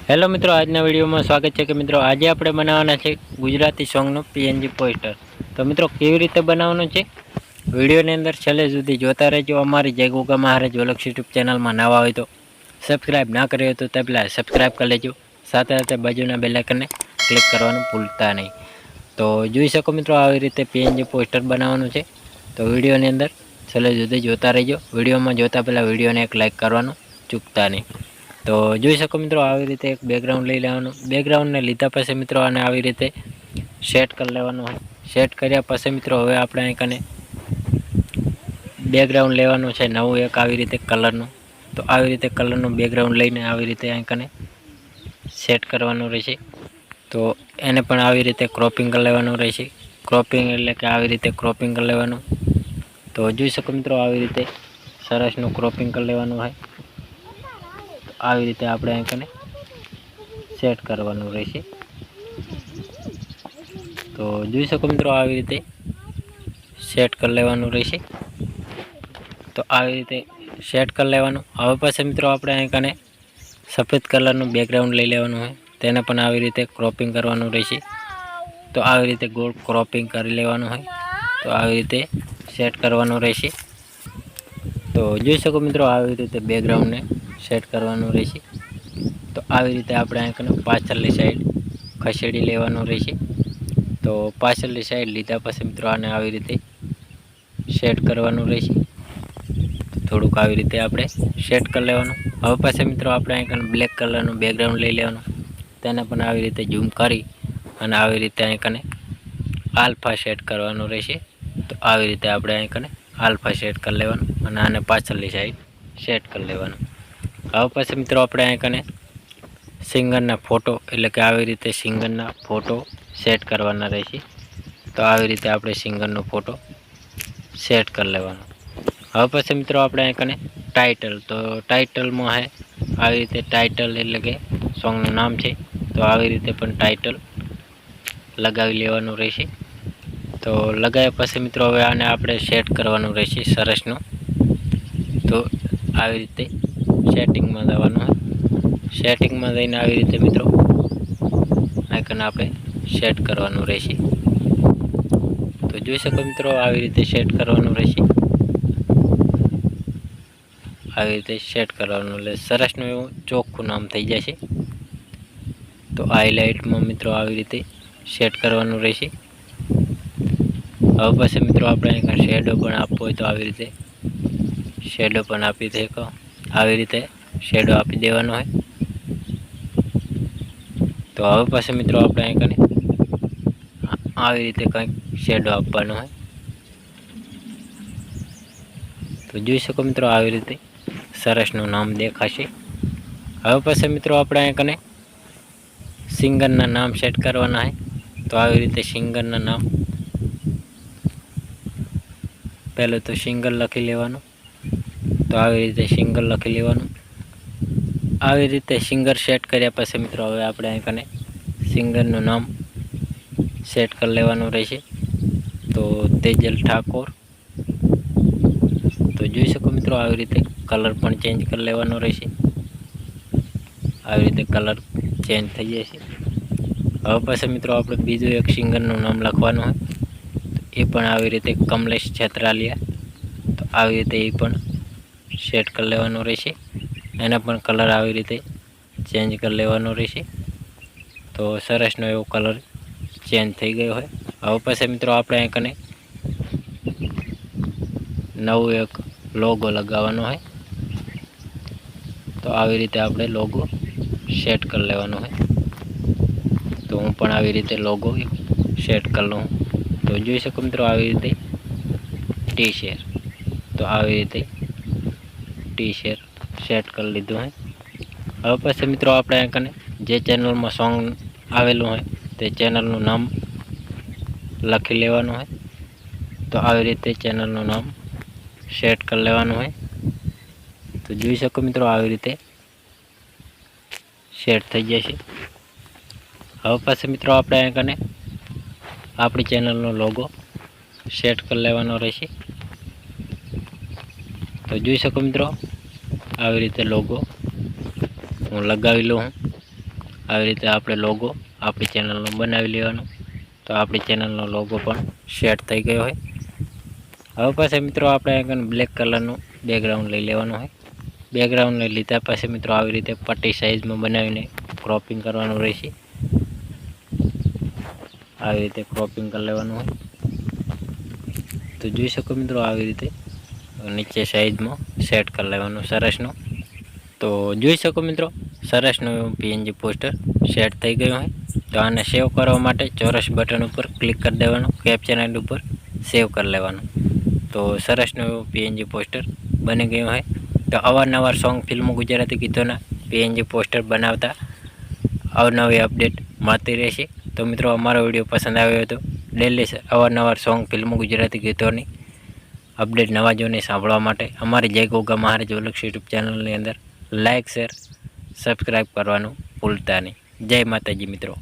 Hello મિત્રો, આજના વિડીયોમાં સ્વાગત છે કે મિત્રો આજે આપણે બનાવવાના છે ગુજરાતી સોંગનું પીએનજી પોસ્ટર। તો મિત્રો કેવી રીતે બનાવવાનું છે વિડીયોની અંદર છેલ્લે સુધી જોતા રહેજો। અમારી જય ગોગા મહારાજ વોલોગ્સ યુટ્યુબ ચેનલમાં નવા હોય તો સબસ્ક્રાઇબ ના કર્યો તો તે પહેલાં સબસ્ક્રાઇબ કરી લેજો, સાથે સાથે બાજુના બેલ આઇકનને ક્લિક કરવાનું ભૂલતા નહીં। તો જોઈ શકો મિત્રો આવી રીતે પીએનજી પોસ્ટર બનાવવાનું છે। તો વિડીયોની અંદર છેલ્લે સુધી જોતા રહેજો। વિડીયોમાં જોતા પહેલાં વિડીયોને એક લાઇક કરવાનું ચૂકતા નહીં। તો જોઈ શકો મિત્રો આવી રીતે એક બેકગ્રાઉન્ડ લઈ લેવાનું। બેકગ્રાઉન્ડને લીધા પછી મિત્રો આને આવી રીતે સેટ કરી લેવાનું હોય। સેટ કર્યા પછી મિત્રો હવે આપણે અહીં કને બેકગ્રાઉન્ડ લેવાનું છે નવું એક આવી રીતે કલરનું। તો આવી રીતે કલરનું બેકગ્રાઉન્ડ લઈને આવી રીતે અહીં કને સેટ કરવાનું રહેશે। તો એને પણ આવી રીતે ક્રોપિંગ કરી લેવાનું રહેશે। ક્રોપિંગ એટલે કે આવી રીતે ક્રોપિંગ કરી લેવાનું। તો જોઈ શકો મિત્રો આવી રીતે સરસનું ક્રોપિંગ કરી લેવાનું હોય। આવી રીતે આપણે અહીં કને સેટ કરવાનું રહેશે। તો જોઈ શકો મિત્રો આવી રીતે સેટ કરી લેવાનું રહેશે। તો આવી રીતે સેટ કરી લેવાનું। હવે પછી મિત્રો આપણે અહીં કને સફેદ કલરનું બેકગ્રાઉન્ડ લઈ લેવાનું હોય, તેને પણ આવી રીતે ક્રોપિંગ કરવાનું રહેશે। તો આવી રીતે ગોળ ક્રોપિંગ કરી લેવાનું હોય। તો આવી રીતે સેટ કરવાનું રહેશે। તો જોઈ શકો મિત્રો આવી રીતે બેકગ્રાઉન્ડને સેટ કરવાનું રહેશે। તો આવી રીતે આપણે અહીં કને પાછળની સાઈડ ખસેડી લેવાનું રહેશે। તો પાછળની સાઈડ લીધા પછી મિત્રો આને આવી રીતે સેટ કરવાનું રહેશે। થોડુંક આવી રીતે આપણે સેટ કરી લેવાનું। હવે પછી મિત્રો આપણે અહીં કને બ્લેક કલરનું બેકગ્રાઉન્ડ લઈ લેવાનું, તેને પણ આવી રીતે ઝૂમ કરી અને આવી રીતે અહીં કને આલ્ફા સેટ કરવાનું રહેશે। તો આવી રીતે આપણે અહીં કને આલ્ફા સેટ કરી લેવાનું અને આને પાછળની સાઈડ સેટ કરી લેવાનું। હવે પછી મિત્રો આપણે અહીં કને સિંગરના ફોટો એટલે કે આવી રીતે સિંગરના ફોટો સેટ કરવાના રહેશે। તો આવી રીતે આપણે સિંગરનો ફોટો સેટ કરી લેવાનો। હવે પછી મિત્રો આપણે અહીં કને ટાઇટલ, તો ટાઇટલમાં હે આવી રીતે ટાઇટલ એટલે કે સોંગનું નામ છે। તો આવી રીતે પણ ટાઇટલ લગાવી લેવાનું રહેશે। તો લગાવ્યા પછી મિત્રો હવે આને આપણે સેટ કરવાનું રહેશે સરસનું। તો આવી રીતે સેટિંગમાં જવાનું હોય। સેટિંગમાં જઈને આવી રીતે મિત્રો આઇકન આપણે સેટ કરવાનું રહેશે। તો જોઈ શકો મિત્રો આવી રીતે સેટ કરવાનું રહેશે। આવી રીતે સેટ કરવાનું એટલે સરસનું એવું ચોખ્ખું નામ થઈ જશે। તો હાઇલાઇટમાં મિત્રો આવી રીતે સેટ કરવાનું રહેશે। હવે પછી મિત્રો આપણે અહીં શેડો પણ આપવો હોય તો આવી રીતે શેડો પણ આપી દે, આવી રીતે શેડો આપી દેવાનો હોય। તો હવે પછી મિત્રો આપણે અહીં કને આવી રીતે કંઈક શેડો આપવાનો હોય। તો જોઈ શકો મિત્રો આવી રીતે સરસનું નામ દેખાશે। હવે પછી મિત્રો આપણે અહીં કને સિંગરના નામ સેટ કરવાના હોય। તો આવી રીતે સિંગરના નામ પહેલું તો સિંગર લખી લેવાનું। તો આવી રીતે સિંગર લખી લેવાનું। આવી રીતે સિંગર સેટ કર્યા પછી મિત્રો હવે આપણે અહીં કને સિંગરનું નામ સેટ કરી લેવાનું રહેશે। તો તેજલ ઠાકોર। તો જોઈ શકો મિત્રો આવી રીતે કલર પણ ચેન્જ કરી લેવાનો રહેશે। આવી રીતે કલર ચેન્જ થઈ જશે। હવે પછી મિત્રો આપણે બીજું એક સિંગરનું નામ લખવાનું હોય, એ પણ આવી રીતે કમલેશ છેત્રાલિયા। તો આવી રીતે એ પણ સેટ કરી લેવાનું રહેશે। એને પણ કલર આવી રીતે ચેન્જ કરી લેવાનો રહેશે। તો સરસનો એવો કલર ચેન્જ થઈ ગયો હોય। હવે પછી મિત્રો આપણે અહીં કને નવું એક લોગો લગાવવાનો હોય। તો આવી રીતે આપણે લોગો સેટ કરી લેવાનો હોય। તો હું પણ આવી રીતે લોગો સેટ કરી લઉં। તો જોઈ શકો મિત્રો આવી રીતે ટી શેર, તો આવી રીતે ટી શેર સેટ કરી લીધું હોય। હવે પછી મિત્રો આપણે અહીં કને જે ચેનલમાં સોંગ આવેલું હોય તે ચેનલનું નામ લખી લેવાનું હોય। તો આવી રીતે ચેનલનું નામ સેટ કરી લેવાનું હોય। તો જોઈ શકો મિત્રો આવી રીતે સેટ થઈ જશે। હવે પછી મિત્રો આપણે અહીં કને આપણી ચેનલનો લોગો સેટ કરી લેવાનો રહેશે। તો જોઈ શકો મિત્રો આવી રીતે લોગો હું લગાવી લઉં। આવી રીતે આપણે લોગો આપણી ચેનલનો બનાવી લેવાનો. તો આપણી ચેનલનો લોગો પણ સેટ થઈ ગયો હોય. હવે પાછા મિત્રો આપણે અહીંયા બ્લેક કલરનું બેકગ્રાઉન્ડ લઈ લેવાનું હોય. બેકગ્રાઉન્ડ લઈ લીધા પછી મિત્રો આવી રીતે પટ્ટી સાઇઝમાં બનાવીને ક્રોપિંગ કરવાનું રહેશે. આવી રીતે ક્રોપિંગ કરી લેવાનું હોય. તો જોઈ શકો મિત્રો આવી રીતે નીચે સાઈઝમાં સેટ કરી લેવાનું સરસનું. તો જોઈ શકો મિત્રો સરસનું પીએનજી પોસ્ટર સેટ થઈ ગયું હોય. તો આને સેવ કરવા માટે ચોરસ બટન ઉપર ક્લિક કરી દેવાનું, કેપ્ચર એન્ડ ઉપર સેવ કરી લેવાનું. તો સરસનું પીએનજી પોસ્ટર બની ગયું હોય. તો અવારનવાર સોંગ ફિલ્મો ગુજરાતી ગીતોના પીએનજી પોસ્ટર બનાવતા અવનવી અપડેટ મળતી રહેશે. તો મિત્રો અમારો વિડીયો પસંદ આવ્યો હતો ડેલી અવારનવાર સોંગ ફિલ્મો ગુજરાતી ગીતોની અપડેટ નવા જોઈને સાંભળવા માટે અમારી જય ગોગા મહારાજ વ્લોગ્સ યુટ્યુબ ચેનલની અંદર લાઇક શેર સબસ્ક્રાઈબ કરવાનું ભૂલતા નહીં. જય માતાજી મિત્રો.